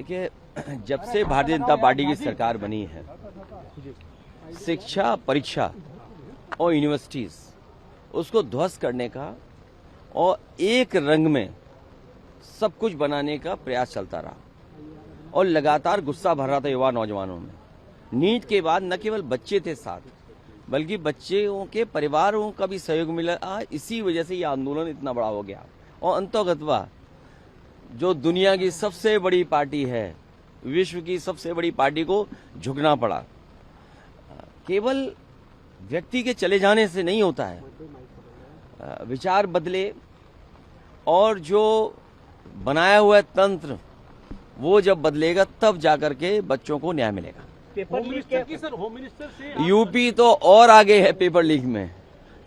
देखिए, जब से भारतीय जनता पार्टी की सरकार बनी है, शिक्षा, परीक्षा और यूनिवर्सिटीज उसको ध्वस्त करने का और एक रंग में सब कुछ बनाने का प्रयास चलता रहा और लगातार गुस्सा भर रहा था युवा नौजवानों में। नीट के बाद न केवल बच्चे थे साथ, बल्कि बच्चों के परिवारों का भी सहयोग मिला। इसी वजह से ये आंदोलन इतना बड़ा हो गया और अंततः जो दुनिया की सबसे बड़ी पार्टी है, विश्व की सबसे बड़ी पार्टी को झुकना पड़ा। केवल व्यक्ति के चले जाने से नहीं होता है, विचार बदले और जो बनाया हुआ तंत्र वो जब बदलेगा तब जाकर के बच्चों को न्याय मिलेगा। होम मिनिस्टर की सर, होम मिनिस्टर से यूपी तो और आगे है पेपर लीक में।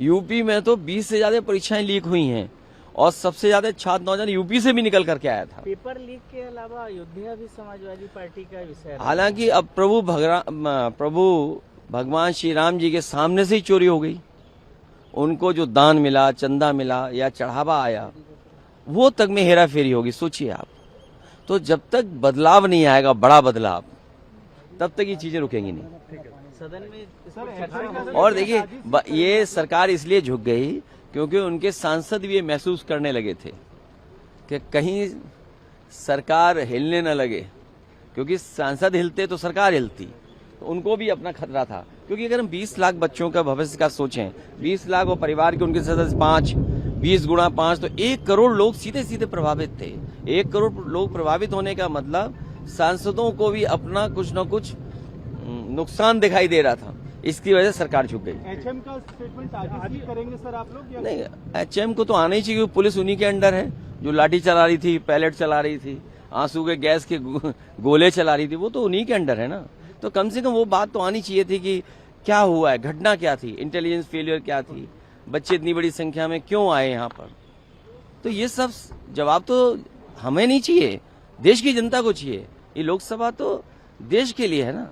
यूपी में तो 20 से ज्यादा परीक्षाएं लीक हुई हैं और सबसे ज्यादा छात्र नौजवान यूपी से भी निकल करके आया था। पेपर लीक के अलावा अयोध्या भी समाजवादी पार्टी का विषय है। हालांकि अब प्रभु भगवान श्री राम जी के सामने से ही चोरी हो गई। उनको जो दान मिला, चंदा मिला या चढ़ावा आया, वो तक में हेरा फेरी होगी। सोचिए आप। तो जब तक बदलाव नहीं आएगा, बड़ा बदलाव, तब तक ये चीजें रुकेंगी नहीं। सदन में और देखिए, ये सरकार इसलिए झुक गई क्योंकि उनके सांसद भी ये महसूस करने लगे थे कि कहीं सरकार हिलने न लगे, क्योंकि सांसद हिलते तो सरकार हिलती। तो उनको भी अपना खतरा था, क्योंकि अगर हम 20 लाख बच्चों का भविष्य का सोचें, 20 लाख और परिवार के उनके सदस्य 5, 20 गुणा 5 तो 1 करोड़ लोग सीधे सीधे प्रभावित थे। 1 करोड़ लोग प्रभावित होने का मतलब सांसदों को भी अपना कुछ न कुछ नुकसान दिखाई दे रहा था। इसकी वजह से सरकार झुक गई। एचएम का स्टेटमेंट आज ही करेंगे सर आप लोग? नहीं, एचएम को तो आना ही चाहिए। पुलिस उन्हीं के अंडर है। जो लाठी चला रही थी, पैलेट चला रही थी, आंसू के गैस के गोले चला रही थी, वो तो उन्हीं के अंडर है ना। तो कम से कम वो बात तो आनी चाहिए थी कि क्या हुआ है, घटना क्या थी, इंटेलिजेंस फेलियर क्या थी, बच्चे इतनी बड़ी संख्या में क्यों आए यहाँ पर। तो ये सब जवाब तो हमें नहीं चाहिए, देश की जनता को चाहिए। ये लोकसभा तो देश के लिए है ना।